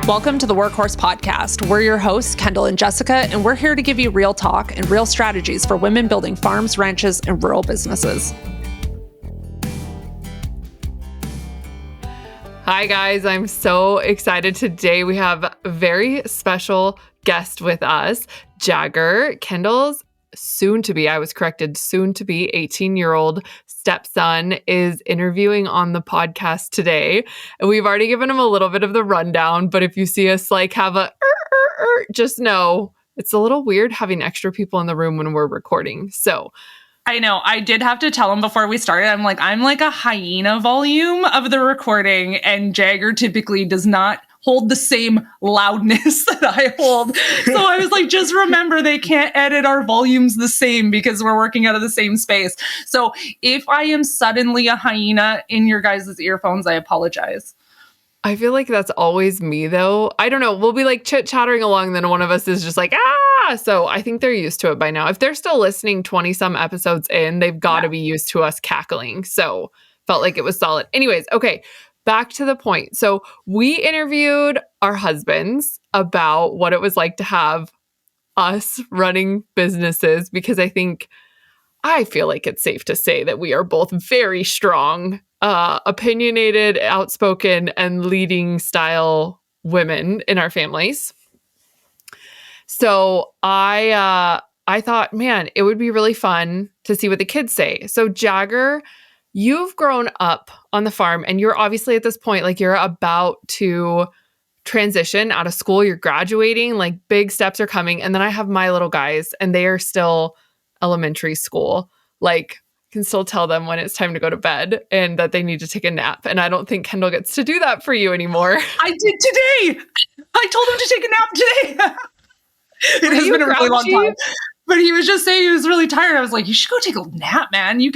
Welcome to the Workhorse Podcast. We're your hosts, Kendall and Jessica, and we're here to give you real talk and real strategies for women building farms, ranches, and rural businesses. Hi guys, I'm so excited. Today we have a very special guest with us, Jagger, Kendall's soon-to-be 18-year-old stepson is interviewing on the podcast today. And we've already given him a little bit of the rundown, but if you see us like have a just know it's a little weird having extra people in the room when we're recording. So I know. I did have to tell him before we started. I'm like a hyena volume of the recording, and Jagger typically does not hold the same loudness that I hold. So I was like, just remember, they can't edit our volumes the same because we're working out of the same space. So if I am suddenly a hyena in your guys' earphones, I apologize. I feel like that's always me though. I don't know. We'll be like chit-chattering along, then one of us is just like, ah! So I think they're used to it by now. If they're still listening 20 some episodes in, they've got to be used to us cackling. So felt like it was solid. Anyways, okay. Back to the point. So we interviewed our husbands about what it was like to have us running businesses, because I feel like it's safe to say that we are both very strong, opinionated, outspoken, and leading style women in our families. So I thought, man, it would be really fun to see what the kids say. So Jagger, you've grown up on the farm, and you're obviously at this point, like you're about to transition out of school, you're graduating, like big steps are coming. And then I have my little guys, and they are still elementary school. Like I can still tell them when it's time to go to bed and that they need to take a nap. And I don't think Kendall gets to do that for you anymore. I did today. I told him to take a nap today. It has been a really long time. But he was just saying he was really tired. I was like, you should go take a nap, man. You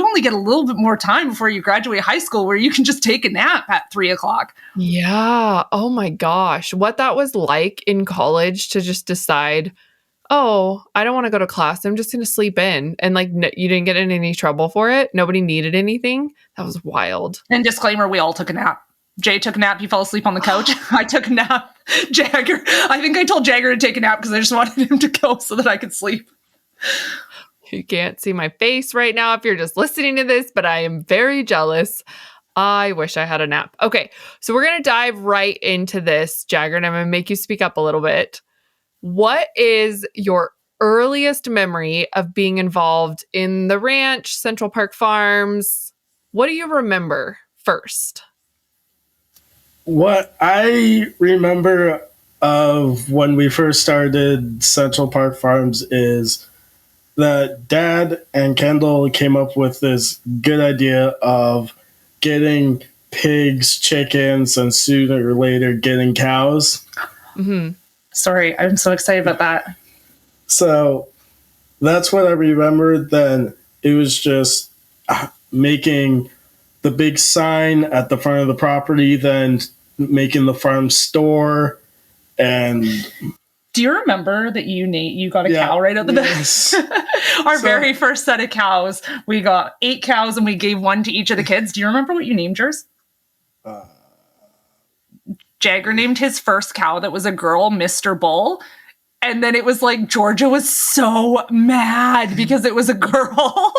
only get a little bit more time before you graduate high school where you can just take a nap at 3:00. Yeah. Oh my gosh. What that was like in college to just decide, oh, I don't want to go to class. I'm just going to sleep in. And like, you didn't get in any trouble for it. Nobody needed anything. That was wild. And disclaimer, we all took a nap. Jay took a nap. He fell asleep on the couch. I took a nap. Jagger. I think I told Jagger to take a nap because I just wanted him to go so that I could sleep. You can't see my face right now if you're just listening to this, but I am very jealous. I wish I had a nap. Okay, so we're going to dive right into this, Jagger, and I'm going to make you speak up a little bit. What is your earliest memory of being involved in the ranch, Central Park Farms? What do you remember first? What I remember of when we first started Central Park Farms is that Dad and Kendall came up with this good idea of getting pigs, chickens, and sooner or later getting cows. Mm-hmm. Sorry, I'm so excited about that. So that's what I remember. Then it was just making the big sign at the front of the property, then making the farm store. And do you remember that you got a cow right at the back? Our very first set of cows, we got 8 cows and we gave one to each of the kids. Do you remember what you named yours? Jagger named his first cow that was a girl, Mr. Bull. And then it was like, Georgia was so mad because it was a girl.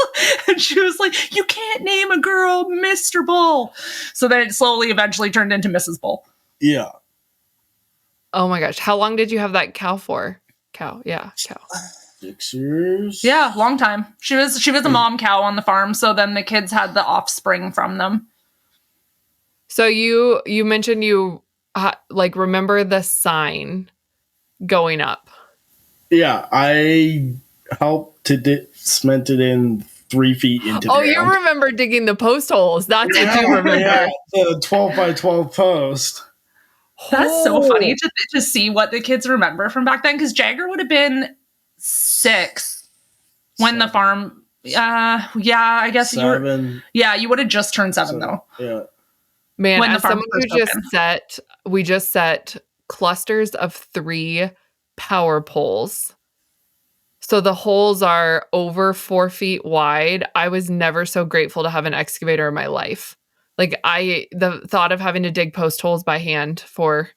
And she was like, you can't name a girl Mr. Bull. So then it slowly eventually turned into Mrs. Bull. Yeah. Oh my gosh. How long did you have that cow for? Cow. 6 years. Yeah, long time. She was a mom cow on the farm. So then the kids had the offspring from them. So you mentioned you remember the sign going up. Yeah, I helped to cement it in 3 feet into the ground. You remember digging the post holes. That's what you remember. Yeah, the 12 by 12 post. That's so funny to see what the kids remember from back then, because Jagger would have been 6 when the farm. I guess 7. You would have just turned 7 though. Yeah. Man, when as someone who we just set clusters of 3 power poles. So the holes are over 4 feet wide. I was never so grateful to have an excavator in my life. Like the thought of having to dig post holes by hand for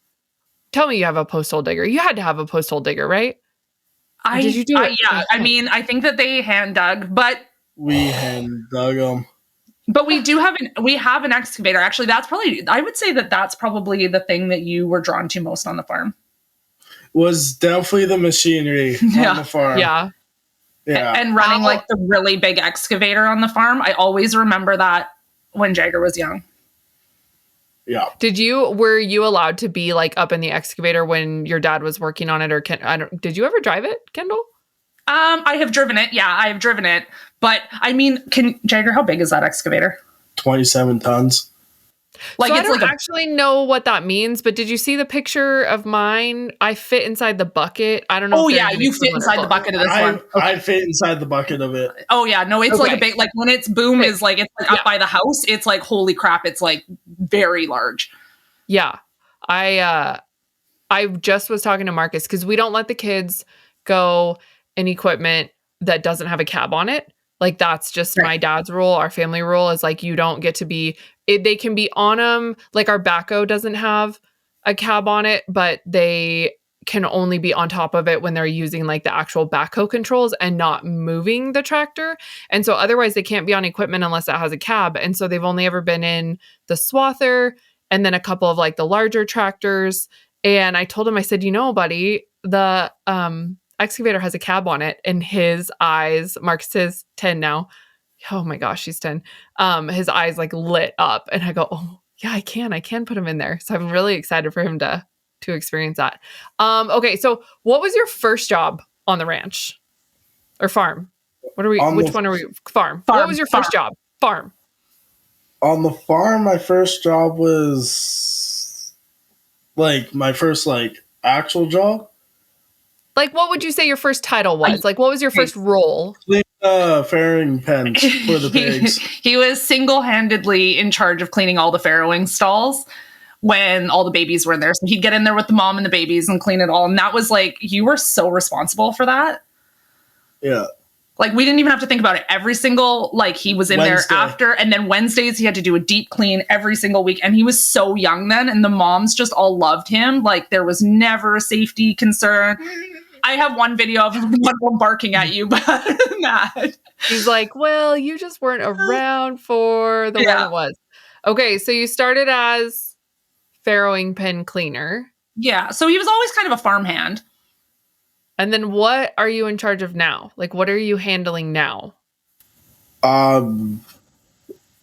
tell me you have a post hole digger. You had to have a post hole digger, right? Did you do it? Yeah. I mean, I think that they hand dug, but We hand dug them. But we have an excavator. Actually, I would say that's probably the thing that you were drawn to most on the farm. Was definitely the machinery on the farm. Yeah. Yeah. And running like the really big excavator on the farm. I always remember that when Jagger was young. Yeah. Were you allowed to be like up in the excavator when your dad was working on it, or did you ever drive it, Kendall? I have driven it. Yeah, I have driven it. But I mean, Jagger, how big is that excavator? 27 tons. Like, so I don't actually know what that means, but did you see the picture of mine? I fit inside the bucket. I don't know. Oh yeah, you fit inside the bucket of this one. Okay. I fit inside the bucket of it. Oh yeah, no, it's like a big, like when its boom is like, it's like up by the house. It's like, holy crap. It's like very large. Yeah. I just was talking to Marcus because we don't let the kids go in equipment that doesn't have a cab on it. Like that's just my dad's rule. Our family rule is like, you don't get to be, they can be on them. Like our backhoe doesn't have a cab on it, but they can only be on top of it when they're using like the actual backhoe controls and not moving the tractor. And so otherwise they can't be on equipment unless it has a cab. And so they've only ever been in the swather and then a couple of like the larger tractors. And I told him, I said, buddy, the excavator has a cab on it, and his eyes, Mark's is 10 now. Oh my gosh, he's 10. His eyes like lit up, and I go, oh yeah, I can put him in there. So I'm really excited for him to experience that. Okay, so what was your first job on the ranch or farm? Which one are we? Farm. What was your first job? Farm. On the farm, my first job was like my first like actual job. Like, what would you say your first title was? Like, what was your first role? Farrowing pens for the pigs. He was single-handedly in charge of cleaning all the farrowing stalls when all the babies were in there. So he'd get in there with the mom and the babies and clean it all. And that was like, you were so responsible for that. Yeah. Like, we didn't even have to think about it. Every single, like, he was in there after. And then Wednesdays, he had to do a deep clean every single week. And he was so young then. And the moms just all loved him. Like, there was never a safety concern. I have one video of one barking at you, but that. He's like, well, you just weren't around for the one it was. Okay, so you started as farrowing pen cleaner. Yeah, so he was always kind of a farmhand. And then what are you in charge of now? Like, what are you handling now?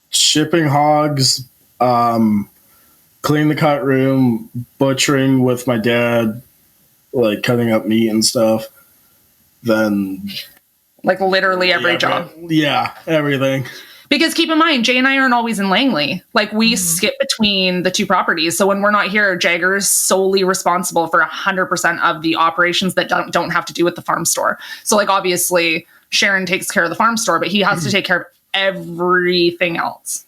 Shipping hogs, clean the cut room, butchering with my dad, like cutting up meat and stuff. Then like literally every job. Yeah, everything. Because keep in mind, Jay and I aren't always in Langley. Like we skip between the two properties. So when we're not here, Jagger is solely responsible for 100% of the operations that don't have to do with the farm store. So like obviously Sharon takes care of the farm store, but he has to take care of everything else.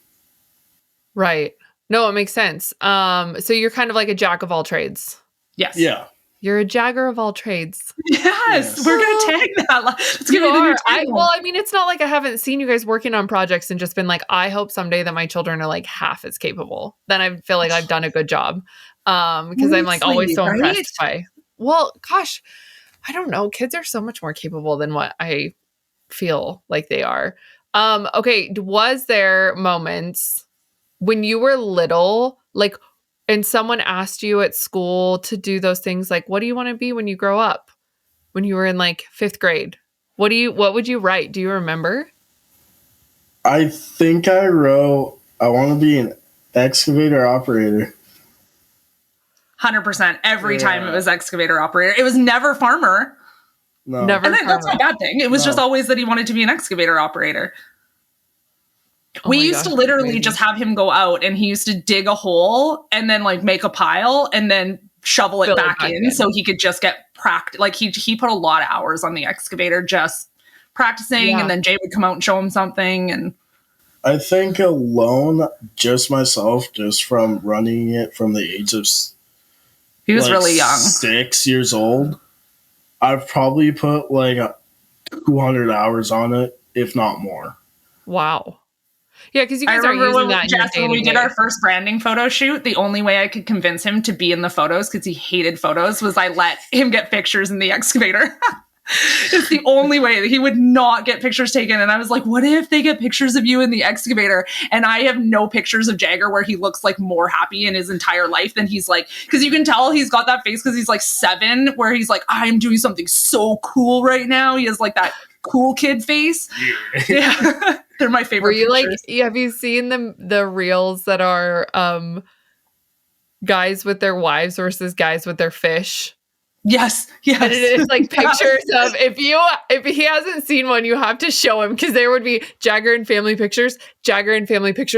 Right. No, it makes sense. So you're kind of like a jack of all trades. Yes. Yeah. You're a Jagger of all trades. Yes. We're going to tag that. Let's give it a new tag. Well, I mean, it's not like I haven't seen you guys working on projects and just been like, I hope someday that my children are like half as capable. Then I feel like I've done a good job. Because I'm like always so impressed by, well, gosh, I don't know. Kids are so much more capable than what I feel like they are. Okay. Was there moments when you were little, like, and someone asked you at school to do those things, like, what do you want to be when you grow up? When you were in like 5th grade, what would you write? Do you remember? I think I wrote, I want to be an excavator operator. 100%. Every time it was excavator operator. It was never farmer. No. Never. And that's not a bad thing. It was just always that he wanted to be an excavator operator. We used to literally just have him go out and he used to dig a hole and then like make a pile and then shovel it back in so he could just get practice. Like he put a lot of hours on the excavator just practicing and then Jay would come out and show him something. And I think alone, just myself, just from running it from the age of he was really young, 6 years old, I've probably put like 200 hours on it, if not more. Wow. Yeah, because you I guys are remember using when, that in your Jess, when we did day-to-day. our first branding photo shoot, the only way I could convince him to be in the photos, because he hated photos, was I let him get pictures in the excavator. It's the only way that he would not get pictures taken. And I was like, what if they get pictures of you in the excavator? And I have no pictures of Jagger where he looks like more happy in his entire life than he's like, because you can tell he's got that face because he's like 7, where he's like, I'm doing something so cool right now. He has like that cool kid face. Yeah. They're my favorite. Were you pictures. like, have you seen the reels that are guys with their wives versus guys with their fish? Yes. And it is like pictures of, if he hasn't seen one, you have to show him, because there would be Jagger and family pictures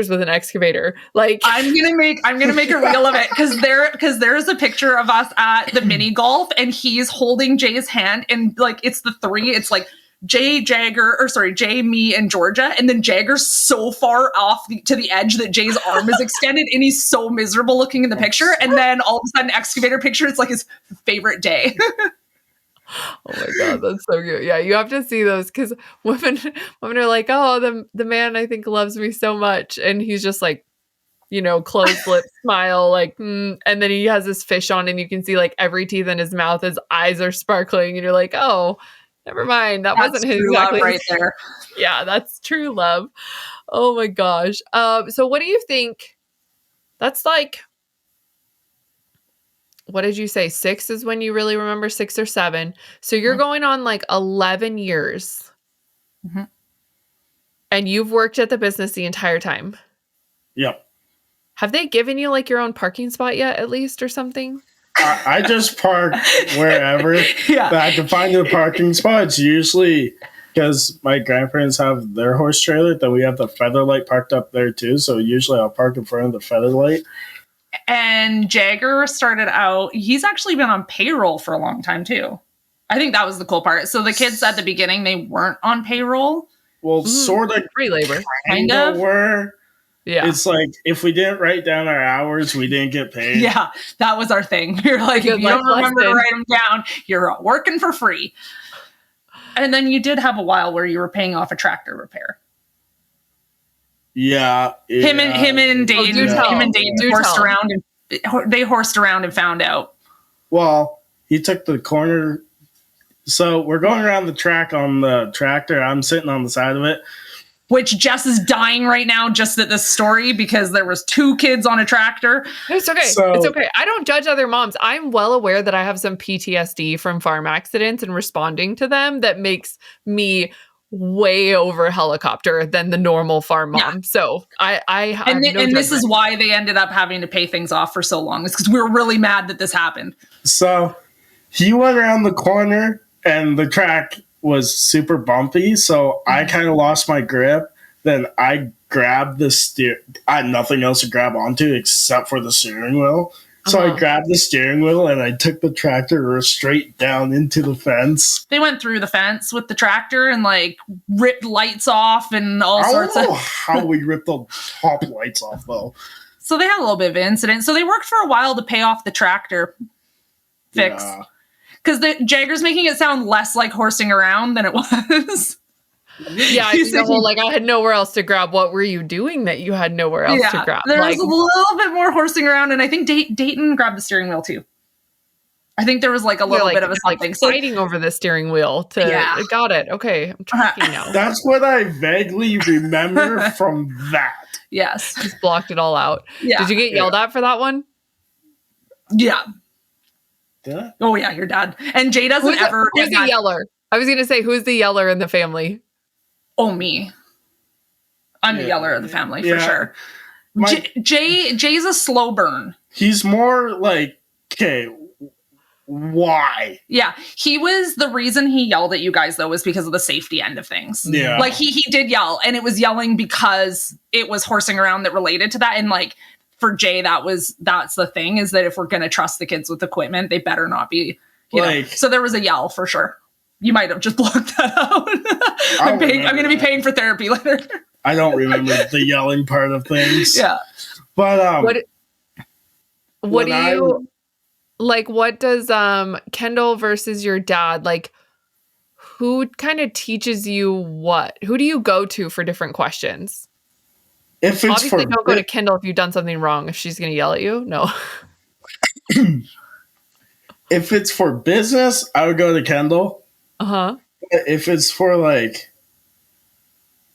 with an excavator. Like, I'm gonna make a reel of it, because there is a picture of us at the mini golf and he's holding Jay's hand, and like it's the 3, it's like Jay, me, and Georgia, and then Jagger's so far off to the edge that Jay's arm is extended, and he's so miserable looking in the picture. And then all of a sudden, excavator picture, it's like his favorite day. oh my god, that's so good. Yeah, you have to see those, because women are like, oh, the man I think loves me so much, and he's just like, closed lip smile, like, and then he has this fish on, and you can see like every teeth in his mouth, his eyes are sparkling, and you're like, oh. Never mind. That's wasn't his exactly right there. Yeah, that's true love. Oh my gosh. So what do you think? That's like, what did you say? 6 is when you really remember, 6 or 7. So you're going on like 11 years. Mm-hmm. And you've worked at the business the entire time. Yep. Have they given you like your own parking spot yet, at least, or something? I just park wherever. Yeah. But I can find the parking spots usually because my grandparents have their horse trailer. Then we have the Featherlight parked up there too. So usually I'll park in front of the Featherlight. And Jagger started out, he's actually been on payroll for a long time too. I think that was the cool part. So the kids at the beginning, they weren't on payroll. Well, sort of free labor. Kind of were. Yeah. It's like if we didn't write down our hours, we didn't get paid. Yeah, that was our thing. We were like, if you don't remember to write them down, you're working for free. And then you did have a while where you were paying off a tractor repair. Yeah. Him and Dayton horsed around, and they horsed around and found out. Well, he took the corner. So we're going around the track on the tractor. I'm sitting on the side of it. Which Jess is dying right now just at this story because there was 2 kids on a tractor. It's okay. It's okay. I don't judge other moms. I'm well aware that I have some PTSD from farm accidents and responding to them that makes me way over helicopter than the normal farm mom. Yeah. So and this is why they ended up having to pay things off for so long. It's because we were really mad that this happened. So he went around the corner and the track was super bumpy, so I kind of lost my grip. Then I grabbed the I had nothing else to grab onto except for the steering wheel. So I grabbed the steering wheel and I took the tractor straight down into the fence. They went through the fence with the tractor and like ripped lights off and all sorts of. I don't know how we ripped the top lights off though. So they had a little bit of an incident. So they worked for a while to pay off the tractor fix. Yeah. Because the Jagger's making it sound less like horsing around than it was. Yeah, I think the whole like I had nowhere else to grab. What were you doing that you had nowhere else to grab? There was a little bit more horsing around, and I think Dayton grabbed the steering wheel too. I think there was like a little bit of a something. Like fighting over the steering wheel got it. Okay, I'm tracking now. That's what I vaguely remember from that. Yes. Just blocked it all out. Yeah. Did you get yelled at for that one? Yeah. Yeah. Oh yeah, your dad. And Jay doesn't ever. Who's the yeller? I was going to say, who's the yeller in the family? Oh, me. I'm the yeller of the family for sure. Jay's a slow burn. He's more like, okay, why? Yeah, he was the reason he yelled at you guys though was because of the safety end of things. Yeah, like he did yell, and it was yelling because it was horsing around that related to that, and like. For Jay, that's the thing is that if we're going to trust the kids with equipment, they better not be, you know. So there was a yell for sure. You might have just blocked that out. I'm going to be paying for therapy later. I don't remember the yelling part of things. Yeah. But what do you like? What does Kendall versus your dad like? Who kind of teaches you what? Who do you go to for different questions? If it's Obviously, for don't go to Kendall if you've done something wrong. If she's going to yell at you, no. if it's for business, I would go to Kendall. If it's for like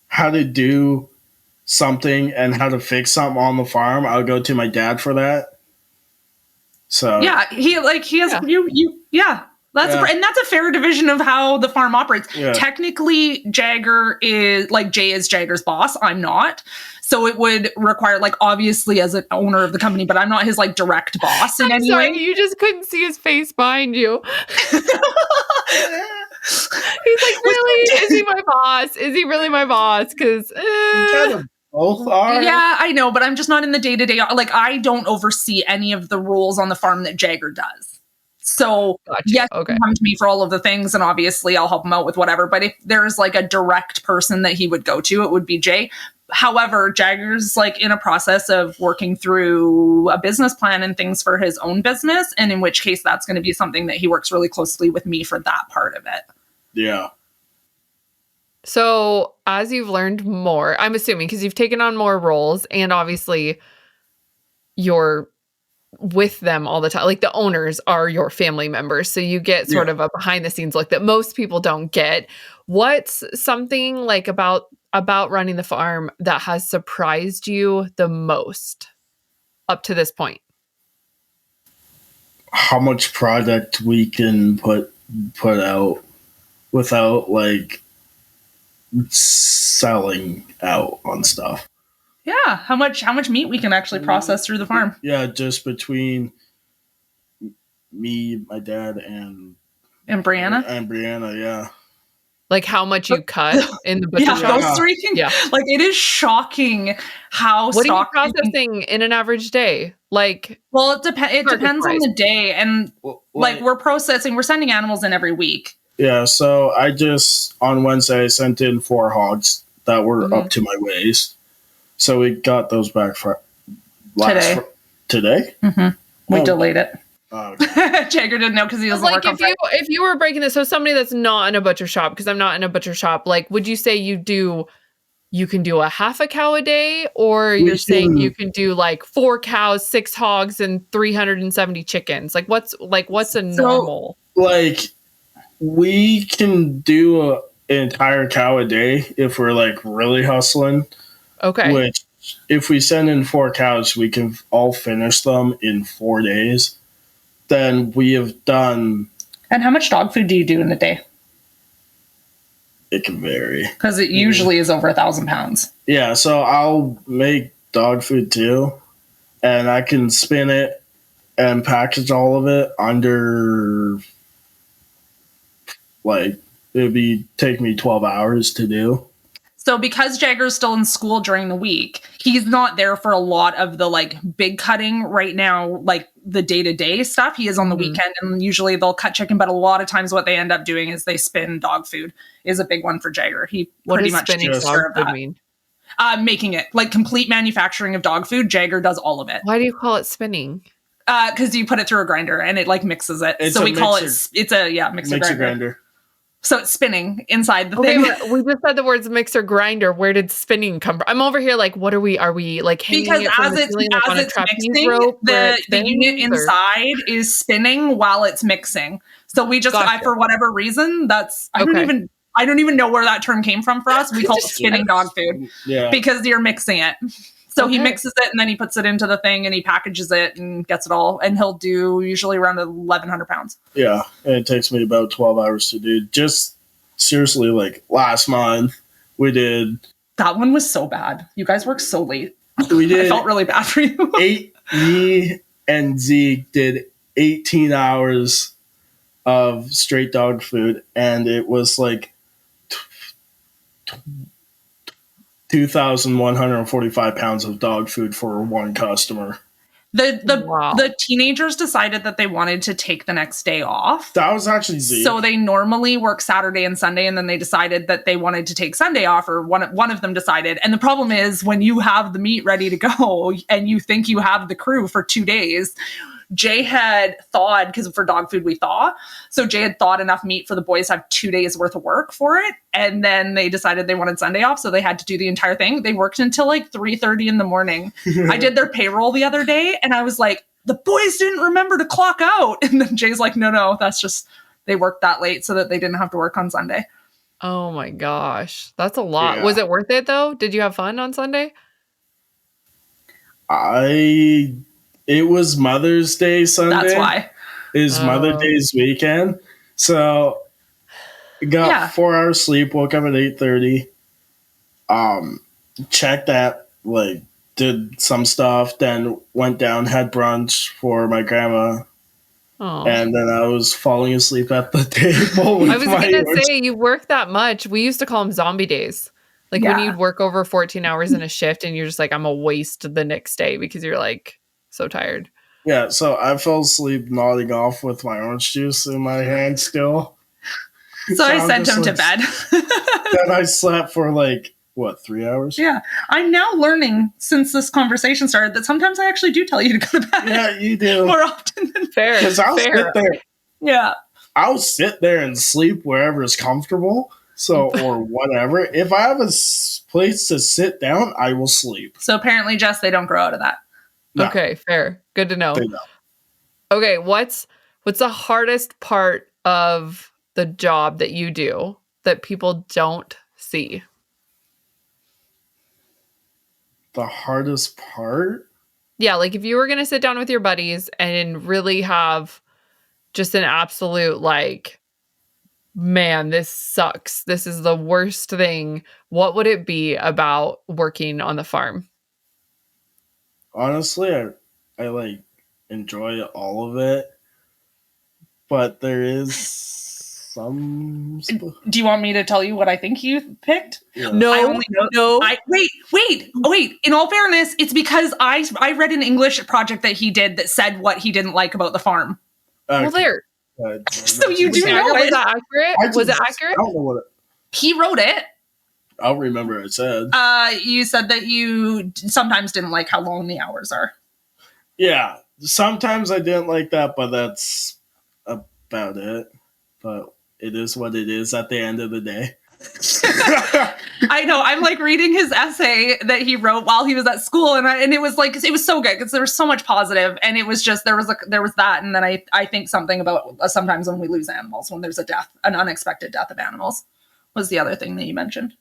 how to do something and how to fix something on the farm, I would go to my dad for that. So yeah, he has and that's a fair division of how the farm operates. Yeah. Technically, Jagger is Jay is Jagger's boss. I'm not. So it would require obviously as an owner of the company, but I'm not his direct boss in any way. Sorry, you just couldn't see his face behind you. He's like, really? Is he my boss? Is he really my boss? Because both are. Yeah, I know, but I'm just not in the day-to-day. I don't oversee any of the rules on the farm that Jagger does. So yes, okay. Come to me for all of the things, and obviously I'll help him out with whatever. But if there's a direct person that he would go to, it would be Jay. However, Jagger's in a process of working through a business plan and things for his own business, and in which case that's going to be something that he works really closely with me for that part of it. Yeah. So as you've learned more, I'm assuming because you've taken on more roles and obviously you're with them all the time. Like the owners are your family members. So you get sort of a behind the scenes look that most people don't get. What's something about running the farm that has surprised you the most up to this point? How much product we can put out without selling out on stuff. Yeah, how much meat we can actually process through the farm. Yeah, just between me, my dad, and Brianna. And Brianna, yeah. Like how much you cut in the butcher shop? Those three things. Yeah. It is shocking how what are you processing in an average day? It depends on the day. And we're sending animals in every week. Yeah, so on Wednesday I sent in 4 hogs that were up to my waist. So we got those back for today? Mm-hmm. We delayed it. Okay. Jagger didn't know because he doesn't work on Friday. If you were breaking this, so somebody that's not in a butcher shop, because I'm not in a butcher shop, would you say you can do a half a cow a day, or you're saying you can do 4 cows, 6 hogs, and 370 chickens? What's a normal? We can do an entire cow a day if we're really hustling. Okay. Which, if we send in 4 cows, we can all finish them in 4 days. Then we have done. And how much dog food do you do in a day? It can vary. Because it usually is over 1,000 pounds. Yeah, so I'll make dog food too. And I can spin it and package all of it under. Take me 12 hours to do. So because Jagger's still in school during the week, he's not there for a lot of the big cutting right now, the day-to-day stuff. He is on the weekend, and usually they'll cut chicken, but a lot of times what they end up doing is they spin dog food is a big one for Jagger. He pretty much takes care of that. Mean? Making it complete manufacturing of dog food. Jagger does all of it. Why do you call it spinning? Because you put it through a grinder and it mixes it. So we call it, it's a mixer grinder. So it's spinning inside the thing. We just said the words mixer grinder. Where did spinning come from? I'm over here are we hanging because it from the ceiling on a trapeze rope? The unit inside is spinning while it's mixing. So we just, for whatever reason, I don't even know where that term came from for us. We call it spinning dog food because you're mixing it. So he mixes it and then he puts it into the thing and he packages it and gets it all. And he'll do usually around 1,100 pounds. Yeah. And it takes me about 12 hours to do. Just seriously, last month we did. That one was so bad. You guys worked so late. We did. I felt really bad for you. Me and Zeke did 18 hours of straight dog food. And it was 2,145 pounds of dog food for one customer. The teenagers decided that they wanted to take the next day off. That was actually Zeke. So they normally work Saturday and Sunday, and then they decided that they wanted to take Sunday off, or one of them decided. And the problem is when you have the meat ready to go and you think you have the crew for 2 days, Jay had thawed, because for dog food we thaw. So Jay had thawed enough meat for the boys to have 2 days worth of work for it. And then they decided they wanted Sunday off. So they had to do the entire thing. They worked until like 3:30 in the morning. I did their payroll the other day and I was like, the boys didn't remember to clock out. And then Jay's like, no, that's just, they worked that late so that they didn't have to work on Sunday. Oh my gosh. That's a lot. Yeah. Was it worth it though? Did you have fun on Sunday? It was Mother's Day Sunday. That's why. It was Mother's Day's weekend. So got 4 hours sleep, woke up at 8:30. Checked that, like did some stuff, then went down, had brunch for my grandma. Oh. And then I was falling asleep at the table. I was going to say, you work that much. We used to call them zombie days. Like when you'd work over 14 hours in a shift and you're just like, I'm a waste the next day because you're like so tired. Yeah, so I fell asleep nodding off with my orange juice in my hand still. So I sent him to bed. Then I slept for like, 3 hours? Yeah. I'm now learning since this conversation started that sometimes I actually do tell you to go to bed. Yeah, you do. More often than Fair. Because I'll sit there. Yeah. I'll sit there and sleep wherever is comfortable. So, or whatever. If I have a place to sit down, I will sleep. So apparently, Jess, they don't grow out of that. No. Okay, fair. Good to know. They don't. Okay, what's the hardest part of the job that you do that people don't see? The hardest part? Yeah, like if you were going to sit down with your buddies and really have just an absolute like, man, this sucks. This is the worst thing. What would it be about working on the farm? Honestly, I like enjoy all of it. But there is some... Do you want me to tell you what I think you picked? Yeah. No. Wait. In all fairness, it's because I read an English project that he did that said what he didn't like about the farm. Well, there. So you do know Was it. that accurate? Was it accurate? I don't know what it... He wrote it. I don't remember what it said. You said that you sometimes didn't like how long the hours are. Yeah. Sometimes I didn't like that, but that's about it. But it is what it is at the end of the day. I know. I'm like reading his essay that he wrote while he was at school, and it was like, it was so good because there was so much positive, and it was just there was that, and then I think something about sometimes when we lose animals, when there's a death, an unexpected death of animals, was the other thing that you mentioned,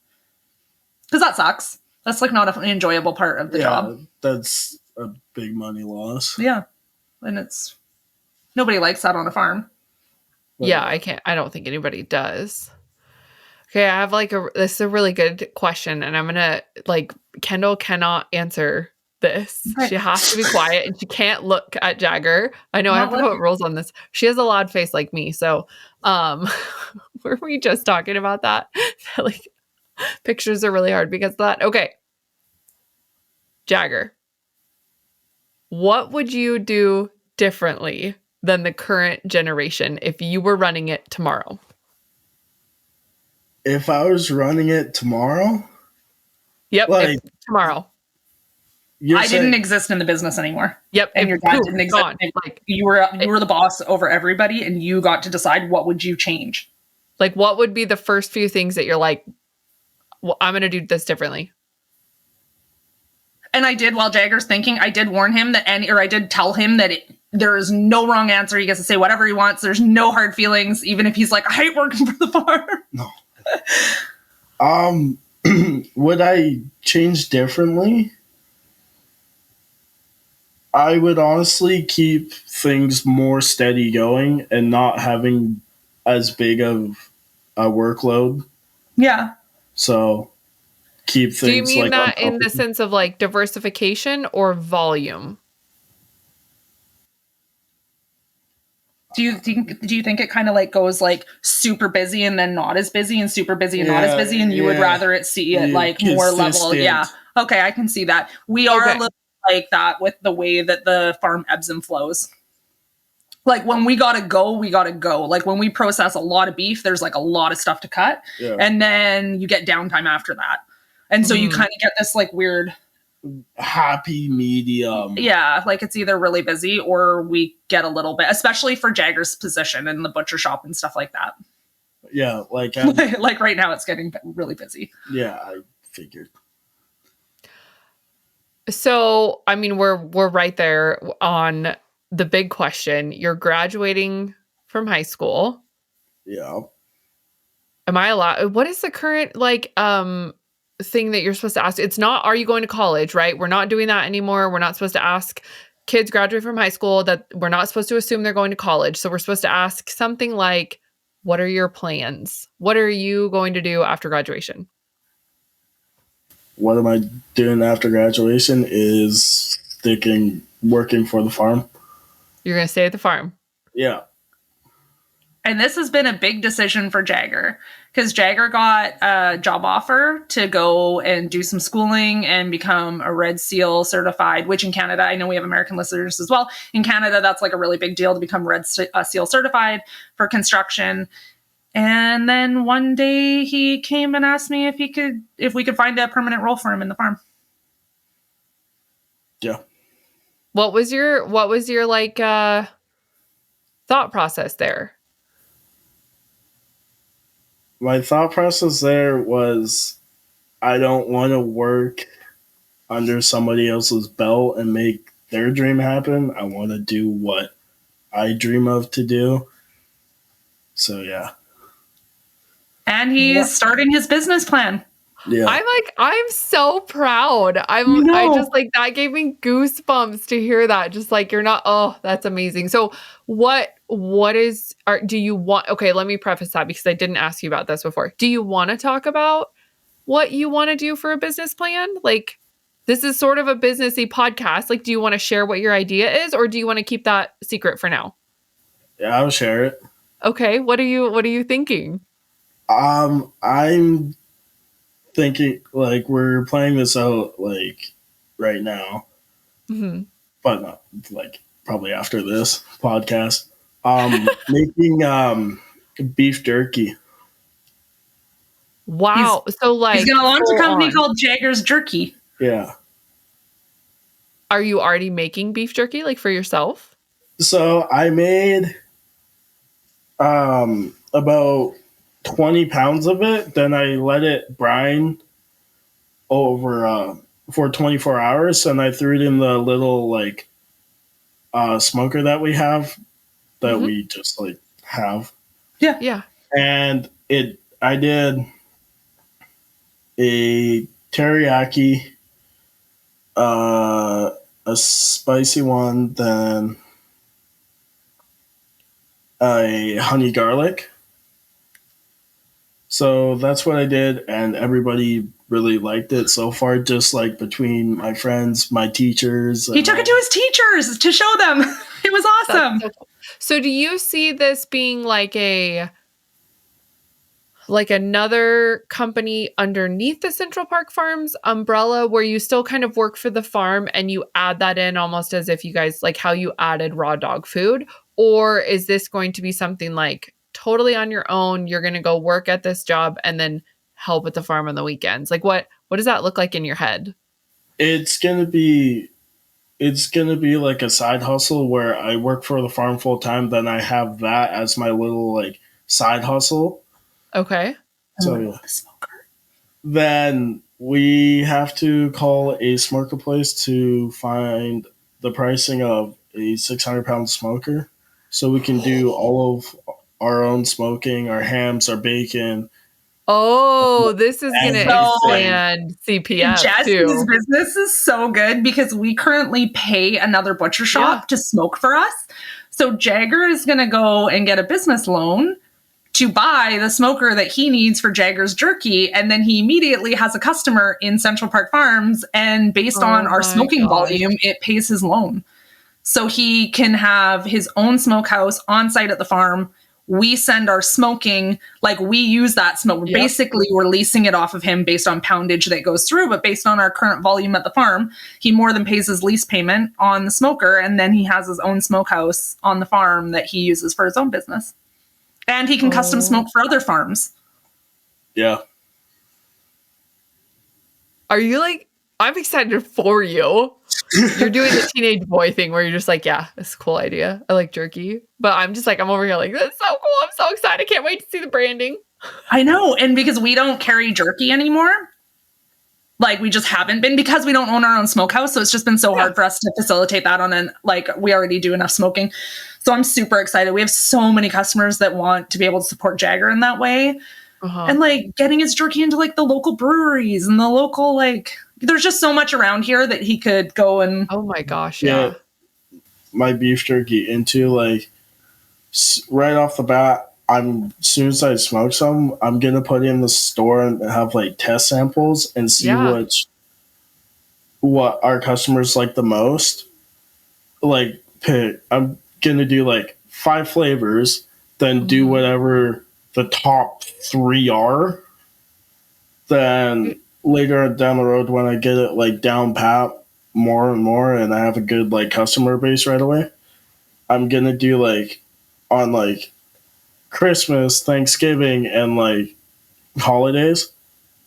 because that sucks. That's like not an enjoyable part of the job. That's a big money loss. Yeah, and it's nobody likes that on a farm. Yeah, I don't think anybody does. Okay, I have this is a really good question, and I'm gonna Kendall cannot answer this. Okay. She has to be quiet and she can't look at Jagger. I know I have to put rules on this. She has a loud face like me, so were we just talking about that? Like pictures are really hard because of that. Okay. Jagger. What would you do differently than the current generation if you were running it tomorrow? If I was running it tomorrow? Yep, tomorrow. I didn't exist in the business anymore. Yep. And your dad didn't exist. Like you were the boss over everybody and you got to decide what would you change. Like what would be the first few things that you're like, well, I'm going to do this differently? And I did, while Jagger's thinking, I did warn him that I did tell him that there is no wrong answer. He gets to say whatever he wants. There's no hard feelings, even if he's like, I hate working for the farm. No. Would I change differently? I would honestly keep things more steady going and not having as big of a workload. Yeah. So keep things. Do you mean that in the sense of like diversification or volume? Do you think it kind of like goes like super busy and then not as busy and super busy and not as busy, and you would rather it see it like more level? Yeah. Okay, I can see that. We are a little like that with the way that the farm ebbs and flows. Like when we gotta go, we gotta go. Like when we process a lot of beef, there's like a lot of stuff to cut, and then you get downtime after that, and so you kind of get this like weird happy medium. Yeah, like it's either really busy or we get a little bit, especially for Jagger's position in the butcher shop and stuff like that. Yeah, like like right now it's getting really busy. Yeah, I figured. So, I mean, we're right there on the big question. You're graduating from high school. Yeah. Am I allowed? What is the current thing that you're supposed to ask? It's not, are you going to college, right? We're not doing that anymore. We're not supposed to ask kids graduate from high school that we're not supposed to assume they're going to college. So we're supposed to ask something like, what are your plans? What are you going to do after graduation? What am I doing after graduation is working for the farm. You're going to stay at the farm. Yeah. And this has been a big decision for Jagger because Jagger got a job offer to go and do some schooling and become a Red Seal certified, which in Canada, I know we have American listeners as well. In Canada, that's like a really big deal to become Red Seal certified for construction. And then one day he came and asked me if we could find a permanent role for him in the farm. Yeah. What was your like thought process there? My thought process there was I don't want to work under somebody else's belt and make their dream happen. I want to do what I dream of to do. So, yeah. And he's starting his business plan. Yeah. I'm so proud. I just like, that gave me goosebumps to hear that. Just like, that's amazing. So do you want, okay, let me preface that because I didn't ask you about this before. Do you want to talk about what you want to do for a business plan? Like, this is sort of a businessy podcast. Like, do you want to share what your idea is, or do you want to keep that secret for now? Yeah, I'll share it. Okay. What are you thinking? I'm thinking like we're playing this out like right now, but not like probably after this podcast. Making beef jerky. Wow. So like he's gonna launch a company called Jagger's Jerky. Yeah. Are you already making beef jerky like for yourself? So I made about 20 pounds of it. Then I let it brine over for 24 hours, and I threw it in the little like smoker that we have that we just like have. Yeah. And I did a teriyaki, a spicy one, then a honey garlic. So that's what I did, and everybody really liked it so far, just like between my friends, my teachers. He took it to his teachers to show them. It was awesome. So cool. So do you see this being like another company underneath the Central Park Farms umbrella where you still kind of work for the farm and you add that in almost as if you guys, like how you added raw dog food? Or is this going to be something like totally on your own? You're going to go work at this job and then help at the farm on the weekends. Like what does that look like in your head? It's going to be like a side hustle where I work for the farm full time. Then I have that as my little like side hustle. Okay. So then we have to call a smoker place to find the pricing of a 600-pound smoker. So we can do all of our own smoking, our hams, our bacon. Oh, this is going to expand CPF Jesse's too. business is so good because we currently pay another butcher shop to smoke for us. So Jagger is going to go and get a business loan to buy the smoker that he needs for Jagger's Jerky. And then he immediately has a customer in Central Park Farms. And based on our smoking volume, it pays his loan. So he can have his own smokehouse on site at the farm. We send our smoking, like we use that smoke. Yep. Basically, we're leasing it off of him based on poundage that goes through. But based on our current volume at the farm, he more than pays his lease payment on the smoker. And then he has his own smokehouse on the farm that he uses for his own business. And he can custom smoke for other farms. Yeah. Are you like, I'm excited for you. You're doing the teenage boy thing where you're just like, yeah, it's a cool idea. I like jerky. But I'm just like, I'm over here like, that's so cool. I'm so excited. I can't wait to see the branding. I know. And because we don't carry jerky anymore, like we just haven't been because we don't own our own smokehouse. So it's just been so hard for us to facilitate that on like we already do enough smoking. So I'm super excited. We have so many customers that want to be able to support Jagger in that way. And like getting his jerky into like the local breweries and the local, like there's just so much around here that he could go and. Oh my gosh. Yeah. My beef jerky into like right off the bat. As soon as I smoke some, I'm going to put it in the store and have like test samples and see what our customers like the most. Like I'm going to do like 5 flavors, then do whatever the top 3 are. Then later down the road, when I get it like down pat more and more and I have a good like customer base right away, I'm going to do like on like Christmas, Thanksgiving, and like holidays,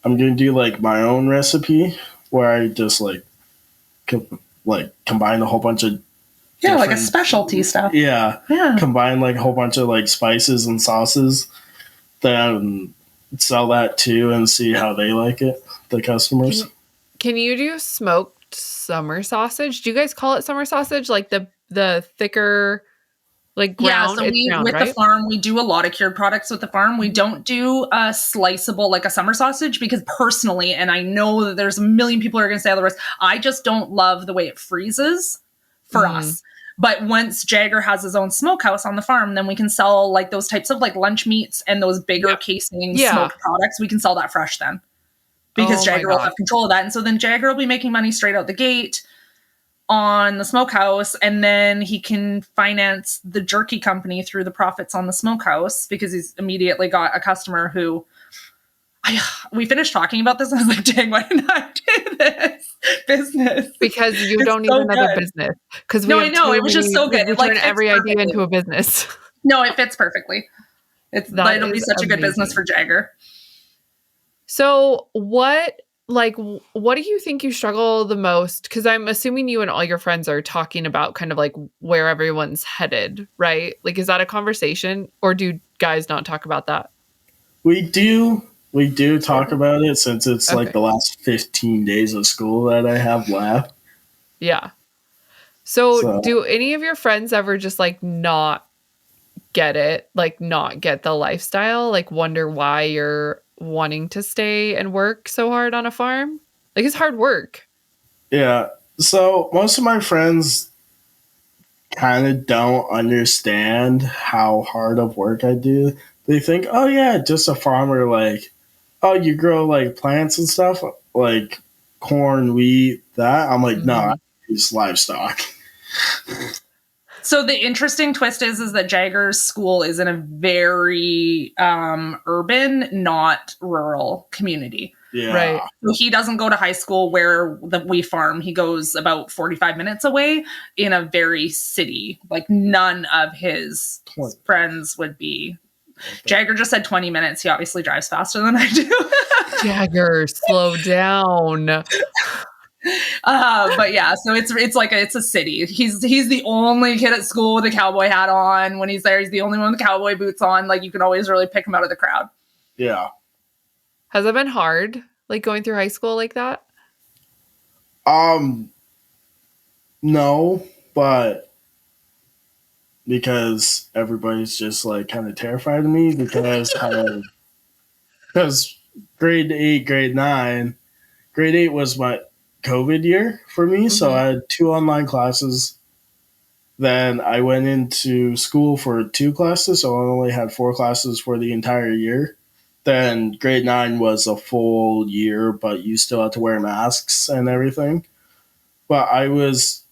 I'm going to do like my own recipe where I just like combine a whole bunch of like a specialty stuff. Yeah. Combine like a whole bunch of like spices and sauces, then sell that too and see how they like it, the customers. Can you do smoked summer sausage? Do you guys call it summer sausage? Like the thicker, like ground? Yeah, so with the farm, we do a lot of cured products with the farm. We don't do a sliceable, like a summer sausage, because personally, and I know that there's a million people who are going to say otherwise, I just don't love the way it freezes for us. But once Jagger has his own smokehouse on the farm, then we can sell like those types of like lunch meats and those bigger casing smoked products. We can sell that fresh then because Jagger will have control of that. And so then Jagger will be making money straight out the gate on the smokehouse, and then he can finance the jerky company through the profits on the smokehouse because he's immediately got a customer who we finished talking about this and I was like, dang, why didn't I do this business? Because you don't need another business. Because I know, it was just so good. We turn every idea into a business. No, it fits perfectly. It'll be such a good business for Jagger. So what do you think you struggle the most? Because I'm assuming you and all your friends are talking about kind of like where everyone's headed, right? Like, is that a conversation or do guys not talk about that? We do talk about it since it's like the last 15 days of school that I have left. Yeah. So do any of your friends ever just like not get it? Like not get the lifestyle? Like wonder why you're wanting to stay and work so hard on a farm? Like it's hard work. Yeah. So most of my friends kind of don't understand how hard of work I do. They think, oh yeah, just a farmer, like, oh, you grow like plants and stuff, like corn, wheat, that. I'm like, no, I use livestock. So the interesting twist is that Jagger's school is in a very urban, not rural community. Yeah. Right. So he doesn't go to high school where we farm. He goes about 45 minutes away in a very city. Like none of his friends would be. Jagger just said 20 minutes. He obviously drives faster than I do. Jagger, slow down. But yeah, so it's like it's a city. He's the only kid at school with a cowboy hat on. When he's there, he's the only one with the cowboy boots on. Like you can always really pick him out of the crowd. Yeah. Has it been hard, like going through high school like that? No, but because everybody's just like kind of terrified of me because grade 8, grade 9, grade 8 was my COVID year for me. So I had 2 online classes. Then I went into school for 2 classes. So I only had 4 classes for the entire year. Then grade 9 was a full year, but you still had to wear masks and everything. But I was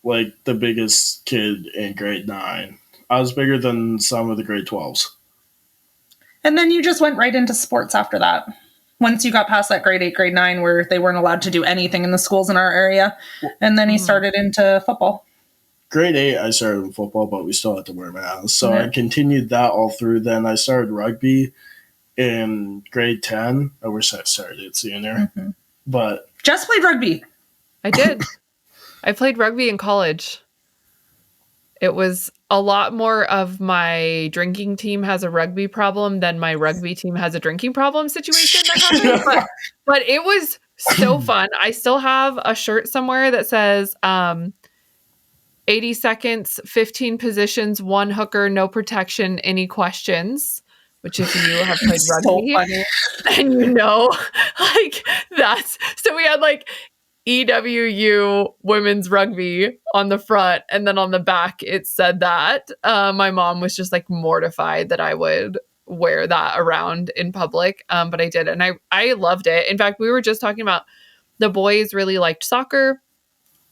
like the biggest kid in grade 9. I was bigger than some of the grade 12s. And then you just went right into sports after that. Once you got past that grade 8, grade 9, where they weren't allowed to do anything in the schools in our area. And then he started into football. Grade 8, I started in football, but we still had to wear masks. So I continued that all through. Then I started rugby in grade 10. I wish I started it sooner. But Jess played rugby. I did. I played rugby in college. It was a lot more of my drinking team has a rugby problem than my rugby team has a drinking problem situation that happened. But it was so fun. I still have a shirt somewhere that says 80 seconds, 15 positions, 1 hooker, no protection, any questions. Which if you have played rugby, then you know, like that's, so we had like EWU women's rugby on the front, and then on the back it said that. My mom was just like mortified that I would wear that around in public, but I did, and I loved it. In fact, we were just talking about the boys really liked soccer,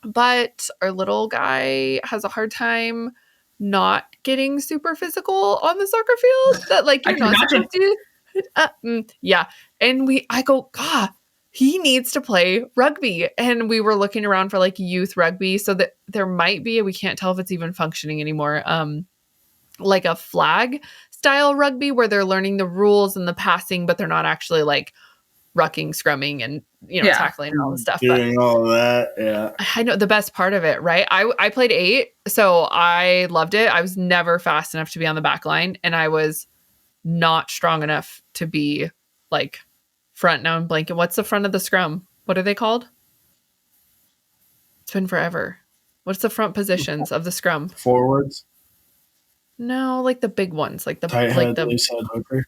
but our little guy has a hard time not getting super physical on the soccer field. That like you're not supposed to. Yeah, and I go, God, he needs to play rugby. And we were looking around for like youth rugby, so that there might be, we can't tell if it's even functioning anymore, like a flag style rugby where they're learning the rules and the passing, but they're not actually like rucking, scrumming, and tackling and all the stuff. Doing all that, yeah. I know the best part of it, right? I played 8, so I loved it. I was never fast enough to be on the back line, and I was not strong enough to be like front. Now I'm blanking. What's the front of the scrum? What are they called? It's been forever. What's the front positions of the scrum? Forwards? No, like the big ones, like the tight like head, the loose head hooker.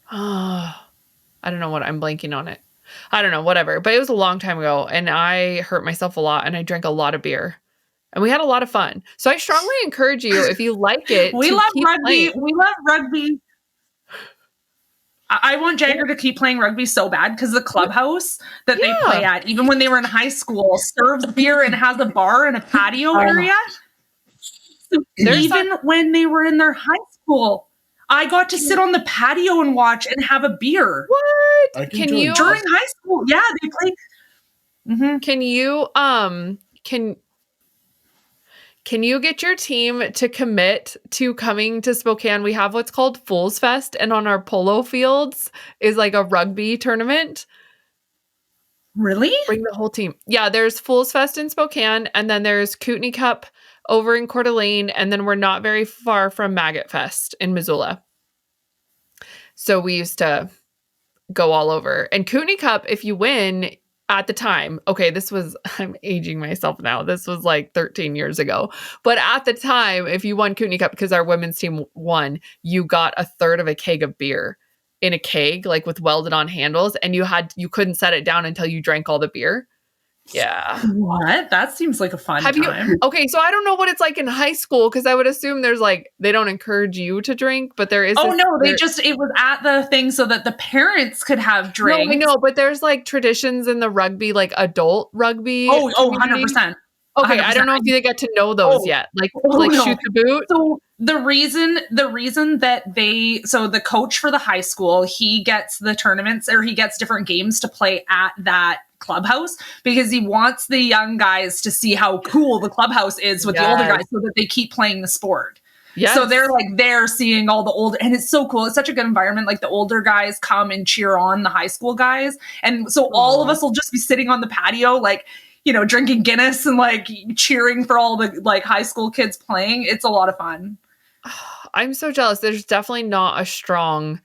I don't know what I'm blanking on it. I don't know, whatever. But it was a long time ago, and I hurt myself a lot, and I drank a lot of beer, and we had a lot of fun. So I strongly encourage you, if you like it, we love rugby. Playing. We love rugby. I want Jagger to keep playing rugby so bad because the clubhouse that they play at, even when they were in high school, serves beer and has a bar and a patio area. So even when they were in their high school, I got to sit on the patio and watch and have a beer. What? Can you during high school? Yeah, they play. Mm-hmm. Can you get your team to commit to coming to Spokane? We have what's called Fools Fest, and on our polo fields is like a rugby tournament. Really? Bring the whole team. Yeah, there's Fools Fest in Spokane, and then there's Kootenai Cup over in Coeur d'Alene, and then we're not very far from Maggot Fest in Missoula. So we used to go all over. And Kootenai Cup, if you win at the time, okay, I'm aging myself now. This was like 13 years ago. But at the time, if you won Kootenai Cup, because our women's team won, you got a third of a keg of beer in a keg, like with welded on handles. And you couldn't set it down until you drank all the beer. Yeah. What? That seems like a fun time. Okay, so I don't know what it's like in high school, because I would assume there's like, they don't encourage you to drink, but there is. Oh, no, it was at the thing so that the parents could have drinks. No, I know, but there's like traditions in the rugby, like adult rugby. Oh, 100%. Okay, 100%. I don't know if they get to know those yet. Like shoot the boot. So the reason that the coach for the high school, he gets the tournaments, or he gets different games to play at that clubhouse, because he wants the young guys to see how cool the clubhouse is with the older guys, so that they keep playing the sport. Yes. So they're seeing all the older, and it's so cool. It's such a good environment. Like the older guys come and cheer on the high school guys. And so all of us will just be sitting on the patio, like, drinking Guinness and like cheering for all the like high school kids playing. It's a lot of fun. I'm so jealous. There's definitely not a strong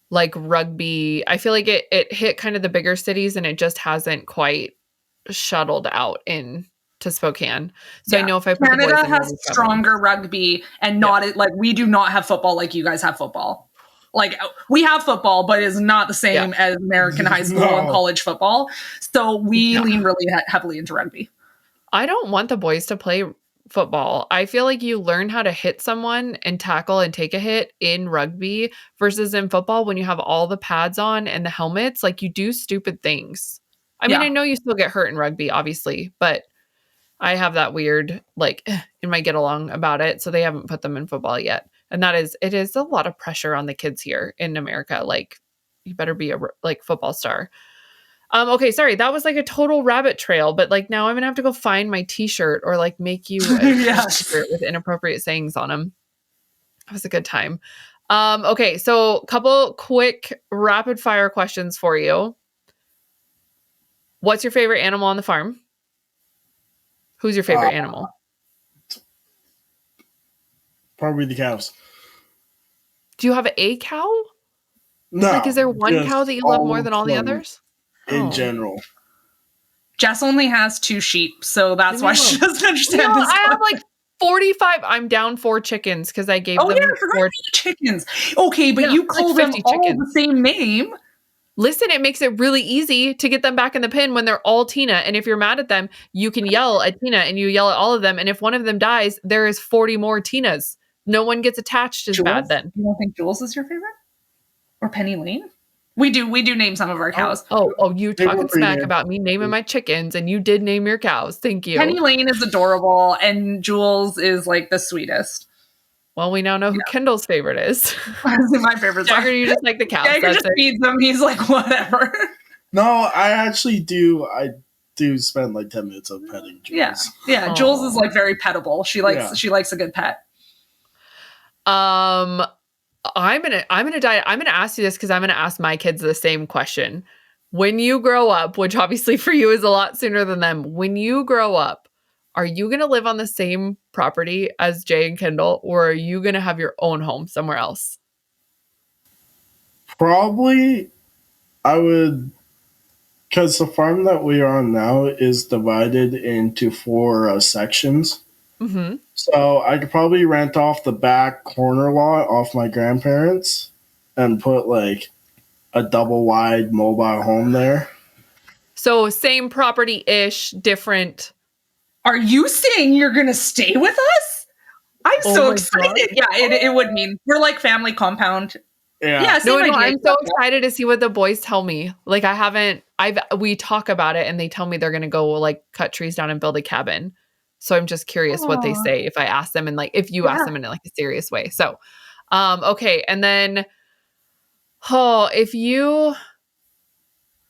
like rugby. I feel like it hit kind of the bigger cities, and it just hasn't quite shuttled out in to Spokane. So I know if I put Canada has stronger rugby, and not like we do not have football like you guys have football. Like we have football, but it's not the same as American high school and college football. So we lean really heavily into rugby. I don't want the boys to play football. I feel like you learn how to hit someone and tackle and take a hit in rugby versus in football, when you have all the pads on and the helmets, like you do stupid things. I mean, I know you still get hurt in rugby, obviously, but I have that weird, like, in my get along about it. So they haven't put them in football yet. And it is a lot of pressure on the kids here in America. Like, you better be a football star. Okay, sorry, that was like a total rabbit trail, but like now I'm gonna have to go find my t-shirt or like make you a t-shirt with inappropriate sayings on them. That was a good time. Okay, so a couple quick rapid fire questions for you. What's your favorite animal on the farm? Who's your favorite animal? Probably the cows. Do you have a cow? No. Like, is there one cow that you love more than all the others? In general. Jess only has 2 sheep, so that's why she doesn't understand this. I have like 45. I'm down 4 chickens because I gave them. I forgot 4 the chickens. Okay, but you call them all chickens. the same name. Listen, it makes it really easy to get them back in the pen when they're all Tina. And if you're mad at them, you can yell at Tina and you yell at all of them. And if one of them dies, there is 40 more Tinas. No one gets attached as bad then. You don't think Jules is your favorite? Or Penny Lane? We do name some of our cows. You talking smack about me naming my chickens, and you did name your cows. Thank you. Penny Lane is adorable, and Jules is like the sweetest. Well, we now know who Kendall's favorite is. My favorite. Jagger, you just like the cows. Jagger just feeds them. He's like, whatever. No, I actually do. I do spend like 10 minutes of petting Jules. Yeah. Aww. Jules is like very pettable. She likes a good pet. I'm gonna ask you this because I'm gonna ask my kids the same question. When you grow up, which obviously for you is a lot sooner than them, when you grow up, are you gonna live on the same property as Jay and Kendall, or are you gonna have your own home somewhere else? Probably, I would, because the farm that we are on now is divided into 4 sections. Mm-hmm. So I could probably rent off the back corner lot off my grandparents and put like a double wide mobile home there. So same property-ish, different. Are you saying you're going to stay with us? I'm so excited. God. Yeah, it would mean we're like family compound. Yeah. No, I'm so excited to see what the boys tell me. Like we talk about it and they tell me they're going to go like cut trees down and build a cabin. So I'm just curious what they say if I ask them and like if you ask them in like a serious way. So, okay, and then, if you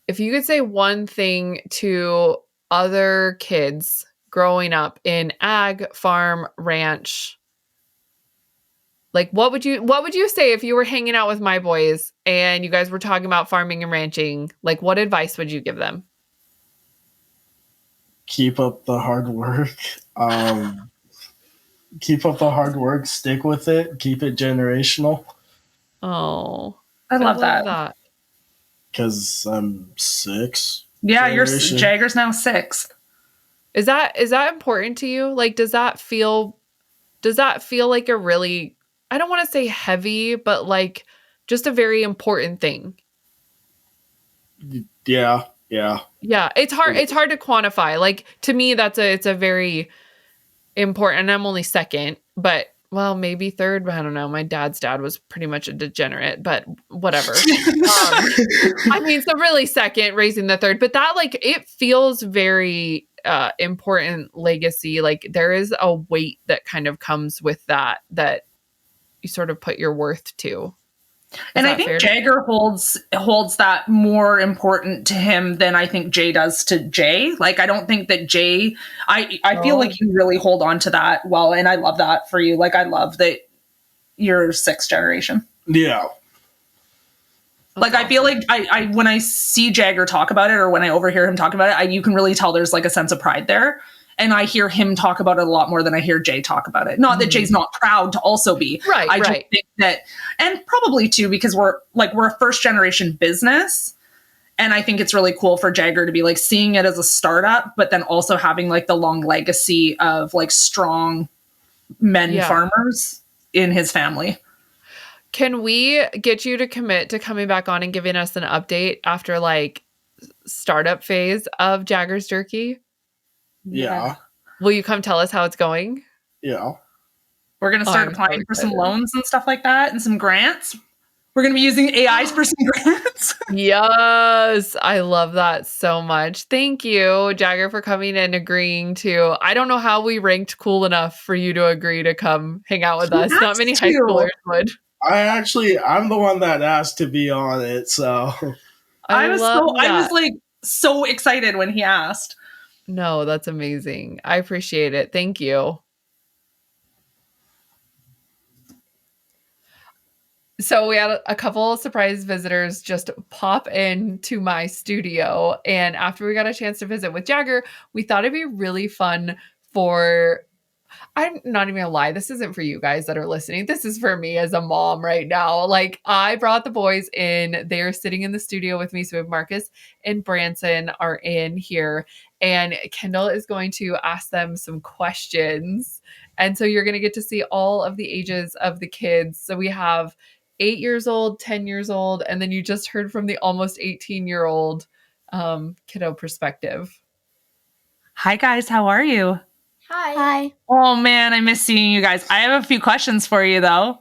could say one thing to other kids growing up in ag, farm, ranch, like what would you say if you were hanging out with my boys and you guys were talking about farming and ranching? Like, what advice would you give them? Keep up the hard work. Keep up the hard work. Stick with it. Keep it generational. Oh, I love that. Because I'm 6. Yeah, Jagger's now 6. Is that important to you? Like, does that feel like a really, I don't want to say heavy, but like just a very important thing? Yeah. It's hard to quantify. Like, to me, it's a very important, and I'm only second, but well, maybe third, but I don't know. My dad's dad was pretty much a degenerate, but whatever. I mean, so really second, raising the third, but that like, it feels very important legacy. Like there is a weight that kind of comes with that you sort of put your worth to. And I think Jagger holds that more important to him than I think Jay does to Jay. Like, I don't think that Jay, I feel like you really hold on to that well. And I love that for you. Like, I love that you're 6th generation. Yeah. Like, I feel like I when I see Jagger talk about it or when I overhear him talk about it, you can really tell there's like a sense of pride there. And I hear him talk about it a lot more than I hear Jay talk about it. Not that Jay's not proud to also be. Right. I just think that, and probably too, because we're a 1st generation business. And I think it's really cool for Jagger to be like seeing it as a startup, but then also having like the long legacy of like strong men farmers in his family. Can we get you to commit to coming back on and giving us an update after like startup phase of Jagger's Jerky? Yeah. Will you come tell us how it's going? Yeah. We're going to start applying for some loans and stuff like that and some grants. We're going to be using AIs for some grants. Yes. I love that so much. Thank you, Jagger, for coming and agreeing to. I don't know how we ranked cool enough for you to agree to come hang out with us. Not many high schoolers would. I'm the one that asked to be on it. So I was like so excited when he asked. No, that's amazing. I appreciate it. Thank you. So we had a couple of surprise visitors just pop into my studio. And after we got a chance to visit with Jagger, we thought it'd be really fun for, I'm not even gonna lie, this isn't for you guys that are listening. This is for me as a mom right now. Like, I brought the boys in. They're sitting in the studio with me. So we have Marcus and Branson are in here. And Kendall is going to ask them some questions. And so you're going to get to see all of the ages of the kids. So we have 8 years old, 10 years old, and then you just heard from the almost 18-year-old kiddo perspective. Hi, guys. How are you? Hi. Oh, man, I miss seeing you guys. I have a few questions for you, though.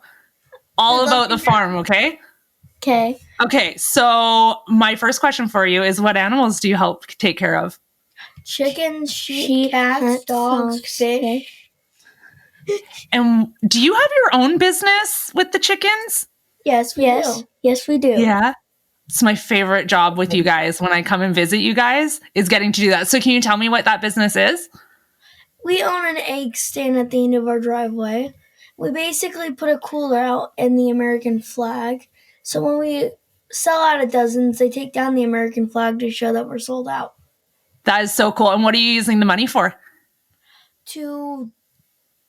All about the farm, okay? Okay. Okay, so my first question for you is, what animals do you help take care of? Chickens, sheep, cats, dogs, fish. And do you have your own business with the chickens? Yes, we do. Yes, we do. Yeah. It's my favorite job with you guys when I come and visit you guys is getting to do that. So can you tell me what that business is? We own an egg stand at the end of our driveway. We basically put a cooler out in the American flag. So when we sell out of dozens, they take down the American flag to show that we're sold out. That is so cool. And what are you using the money for? To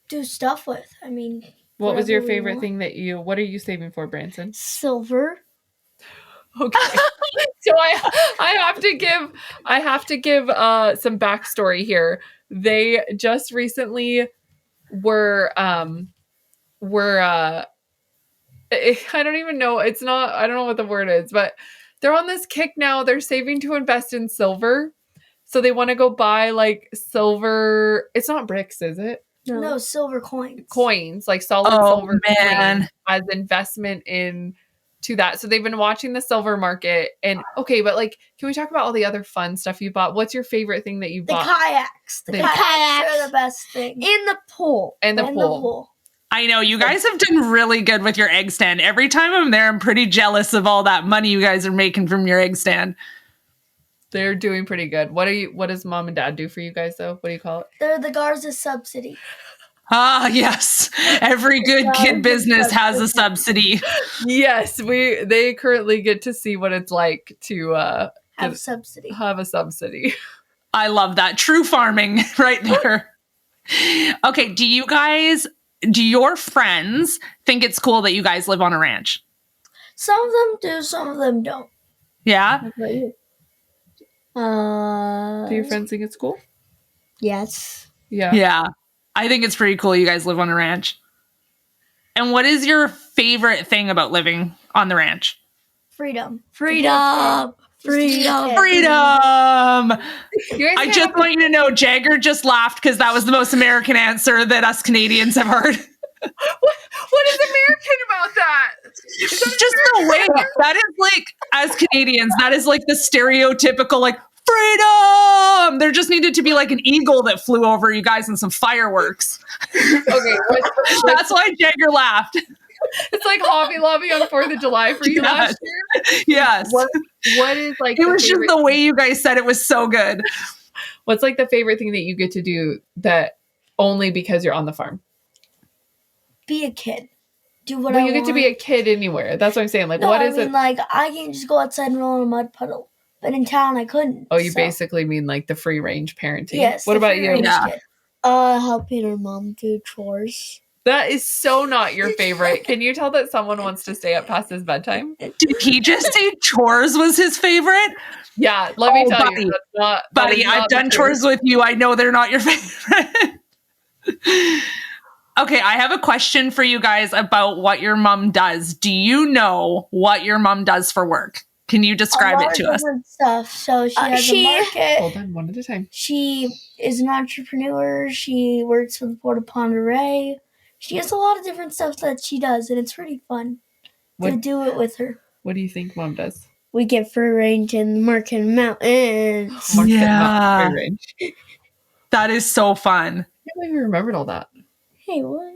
do stuff with. I mean, What was your whatever we favorite want. what are you saving for, Branson? Silver. Okay. So I have to give some backstory here. They just recently were I don't even know. I don't know what the word is, but they're on this kick now. They're saving to invest in silver. So they want to go buy like silver. It's not bricks, is it? No, silver coins. Coins, like solid silver coins as investment into that. So they've been watching the silver market. And okay, but like, can we talk about all the other fun stuff you bought? What's your favorite thing that you bought? The kayaks. The kayaks are the best thing. In the pool. And the pool. I know you guys have done really good with your egg stand. Every time I'm there, I'm pretty jealous of all that money you guys are making from your egg stand. They're doing pretty good. What does mom and dad do for you guys though? What do you call it? They're the Garza subsidy. Ah, yes. Every good kid business has a subsidy. Yes, they currently get to see what it's like to have a subsidy. I love that. True farming right there. Okay, do your friends think it's cool that you guys live on a ranch? Some of them do, some of them don't. Yeah? What about you? Do your friends think it's cool? Yes. Yeah. Yeah. I think it's pretty cool you guys live on a ranch. And what is your favorite thing about living on the ranch? Freedom. I just want you to know Jagger just laughed because that was the most American answer that us Canadians have heard. What is American about that? Just the way that is like, as Canadians, that is like the stereotypical like freedom. There just needed to be like an eagle that flew over you guys and some fireworks. Okay, that's why Jagger laughed. It's like Hobby Lobby on 4th of July for you last year. Yes. What is like? It was just the way you guys said it was so good. What's like the favorite thing that you get to do that only because you're on the farm? Be a kid. Do what I want. You get to be a kid anywhere. That's what I'm saying. Like, no, what I is mean, it? Like, I can just go outside and roll in a mud puddle. But in town, I couldn't. Oh, you basically mean like the free range parenting. Yes. What about you? Yeah. Helping her mom do chores. That is so not your favorite. Can you tell that someone wants to stay up past his bedtime? Did he just say chores was his favorite? Yeah, let me tell you. Buddy, I've done chores with you. I know they're not your favorite. Okay, I have a question for you guys about what your mom does. Do you know what your mom does for work? Can you describe it to us? Stuff. So she has a market. Hold on, one at a time. She is an entrepreneur. She works for the Port of Ponderay. She has a lot of different stuff that she does, and it's pretty fun to do it with her. What do you think mom does? We get free range in the Marken Mountains. Yeah. That is so fun. I can't believe you remembered all that. Hey, what?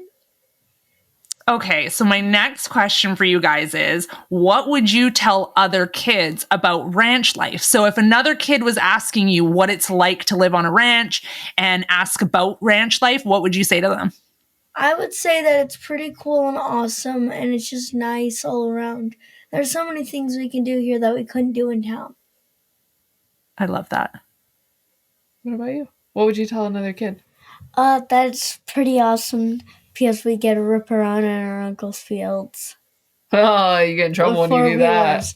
Okay, so my next question for you guys is, what would you tell other kids about ranch life? So if another kid was asking you what it's like to live on a ranch and ask about ranch life, what would you say to them? I would say that it's pretty cool and awesome, and it's just nice all around. There's so many things we can do here that we couldn't do in town. I love that. What about you? What would you tell another kid? That's pretty awesome because we get to rip around in our uncle's fields. Oh, you get in trouble when you do that.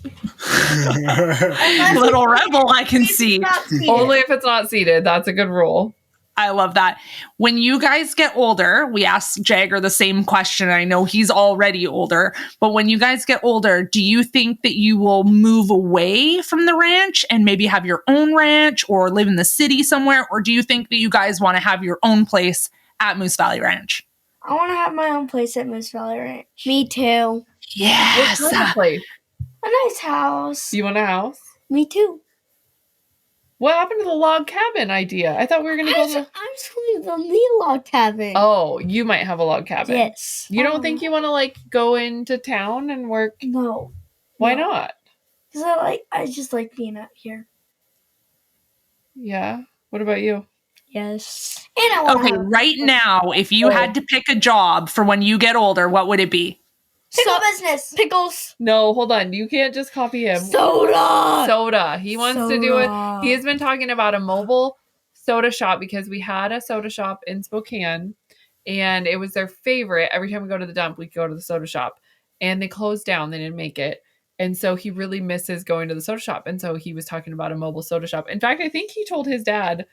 Little rebel, I can see. Only if it's not seated. That's a good rule. I love that. When you guys get older, we asked Jagger the same question. I know he's already older, but when you guys get older, do you think that you will move away from the ranch and maybe have your own ranch or live in the city somewhere? Or do you think that you guys want to have your own place at Moose Valley Ranch? I want to have my own place at Moose Valley Ranch. Me too. Yes. What kind of place? A nice house. You want a house? Me too. What happened to the log cabin idea? I thought we were going to go to... I'm sleeping on the log cabin. Oh, you might have a log cabin. Yes. You don't think you want to like go into town and work? No. Why not? Because I just like being out here. Yeah. What about you? Yes. And I want Okay, right now, if you had to pick a job for when you get older, what would it be? pickle business. Pickles. No, hold on. You can't just copy him. Soda. He wants to do it. He has been talking about a mobile soda shop because we had a soda shop in Spokane and it was their favorite. Every time we go to the dump, we go to the soda shop and they closed down. They didn't make it. And so he really misses going to the soda shop. And so he was talking about a mobile soda shop. In fact, I think he told his dad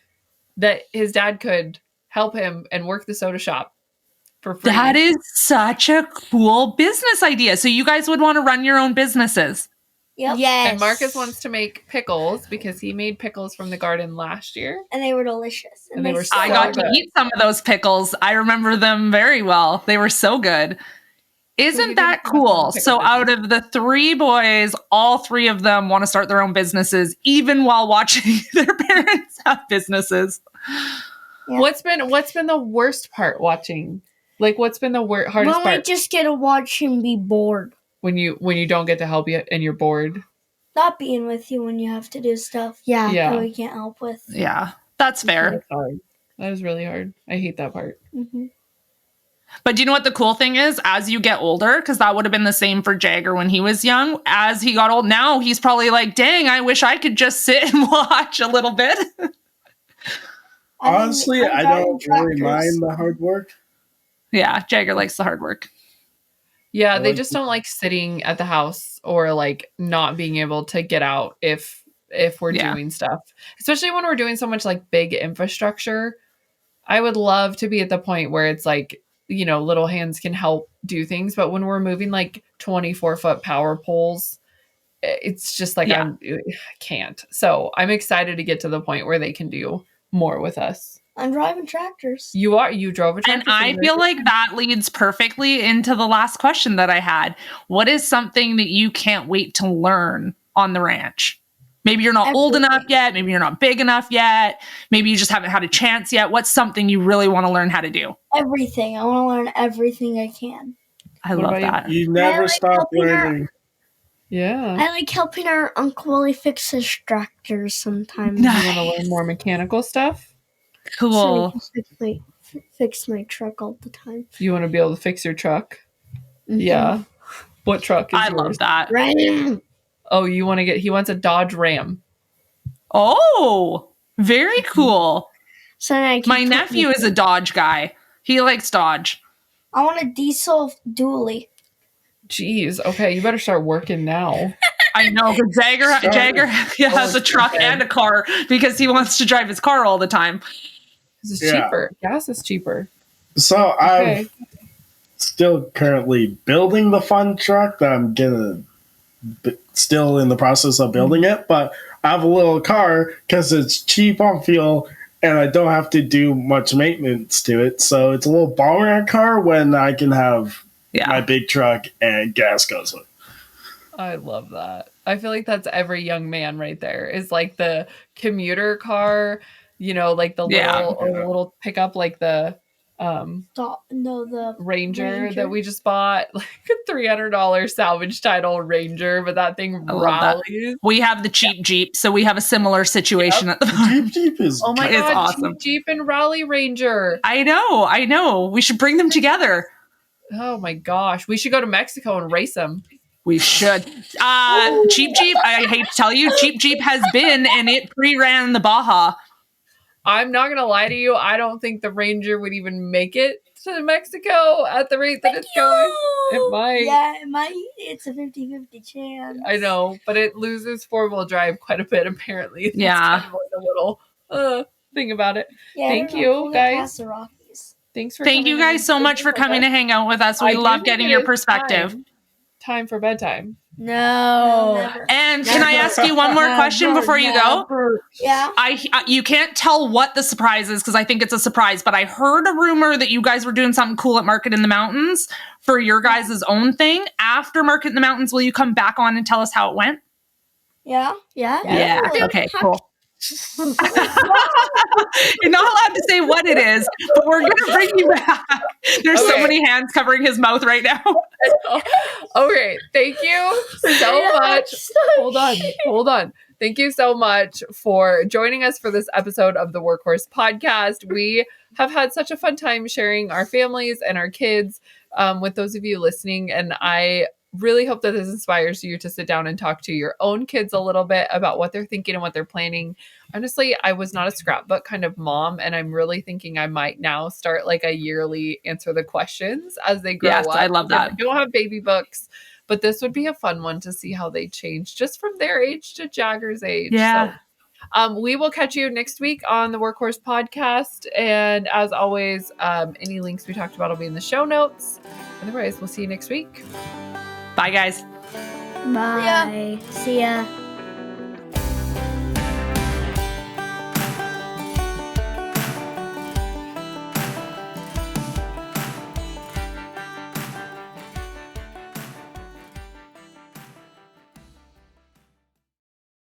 that his dad could help him and work the soda shop for free. That is such a cool business idea. So you guys would want to run your own businesses. Yep. Yes. And Marcus wants to make pickles because he made pickles from the garden last year. And they were delicious. And they were so I got to good. eat some of those pickles. I remember them very well. They were so good. Isn't that cool? So out of the three boys, all three of them want to start their own businesses, even while watching their parents have businesses. Yeah. What's been the worst part watching? Like, what's been the hardest When part? we just get to watch him be bored. When you don't get to help you and you're bored. Not being with you when you have to do stuff. Yeah. That we can't help with. Yeah, that's fair. That's hard. That is really hard. I hate that part. Mm-hmm. But do you know what the cool thing is? As you get older, because that would have been the same for Jagger when he was young. As he got old, now he's probably like, dang, I wish I could just sit and watch a little bit. Honestly, I don't really mind the hard work. Yeah, Jagger likes the hard work. Yeah, they just don't like sitting at the house or like not being able to get out if we're doing stuff. Especially when we're doing so much like big infrastructure. I would love to be at the point where it's like, you know, little hands can help do things. But when we're moving like 24-foot power poles, it's just like I can't. So I'm excited to get to the point where they can do more with us. I'm driving tractors. You drove a tractor. And I feel like that leads perfectly into the last question that I had. What is something that you can't wait to learn on the ranch? Maybe you're not old enough yet. Maybe you're not big enough yet. Maybe you just haven't had a chance yet. What's something you really want to learn how to do? Everything. I want to learn everything I can. I love that. You never stop learning. Yeah. I like helping our Uncle Willie fix his tractors sometimes. Nice. You want to learn more mechanical stuff? Cool. So he can fix my truck all the time. You want to be able to fix your truck? Mm-hmm. Yeah. What truck is I yours? love that. Ram. Oh, he wants a Dodge Ram. Oh, very cool. So My nephew is a Dodge guy. He likes Dodge. I want a diesel dually. Jeez. Okay, you better start working now. I know, but Jagger has a truck and a car because he wants to drive his car all the time. This is cheaper. Gas is cheaper. So I'm still currently building the fun truck that I'm still in the process of building it, but I have a little car because it's cheap on fuel and I don't have to do much maintenance to it. So it's a little bomber car when I can have my big truck and gas goes with. I love that. I feel like that's every young man right there is like the commuter car, you know, like the little pickup, like the The Ranger that we just bought, like a $300 salvage title Ranger, but that thing rallies. We have the cheap Jeep, so we have a similar situation at the Jeep is Oh my It's god, awesome. Jeep and Rally Ranger. I know. We should bring them together. Oh my gosh, we should go to Mexico and race them. We should. Cheap Jeep, I hate to tell you, Cheap Jeep has been, and it pre-ran the Baja. I'm not gonna lie to you, I don't think the Ranger would even make it to Mexico at the rate that it's going. It might. Yeah, it might. It's a 50-50 chance. I know, but it loses four-wheel drive quite a bit, apparently. That's Yeah. kind of like a little thing about it. Yeah, Thank I don't know. you, We'll get guys. past the Rockies. Thanks for Thank you coming guys in. so much for coming to hang out with us. I We do love think getting it your is perspective. Time for bedtime. No. Never. And can I ask you one more question before you go? Yeah. You can't tell what the surprise is because I think it's a surprise, but I heard a rumor that you guys were doing something cool at Market in the Mountains for your guys' own thing. After Market in the Mountains, will you come back on and tell us how it went? Yeah. Yeah. Yeah. Okay, cool. You're not allowed to say what it is, but we're going to bring you back. There's so Okay. many hands covering his mouth right now. Okay, thank you so much. Hold on. Thank you so much for joining us for this episode of the Workhorse Podcast. We have had such a fun time sharing our families and our kids with those of you listening, and I really hope that this inspires you to sit down and talk to your own kids a little bit about what they're thinking and what they're planning. Honestly, I was not a scrapbook kind of mom, and I'm really thinking I might now start like a yearly answer the questions as they grow Yes, up. I love that. I don't have baby books, but this would be a fun one to see how they change just from their age to Jagger's age. Yeah. So, we will catch you next week on the Workhorse Podcast. And as always, any links we talked about will be in the show notes. Otherwise, we'll see you next week. Bye, guys. Bye. See ya.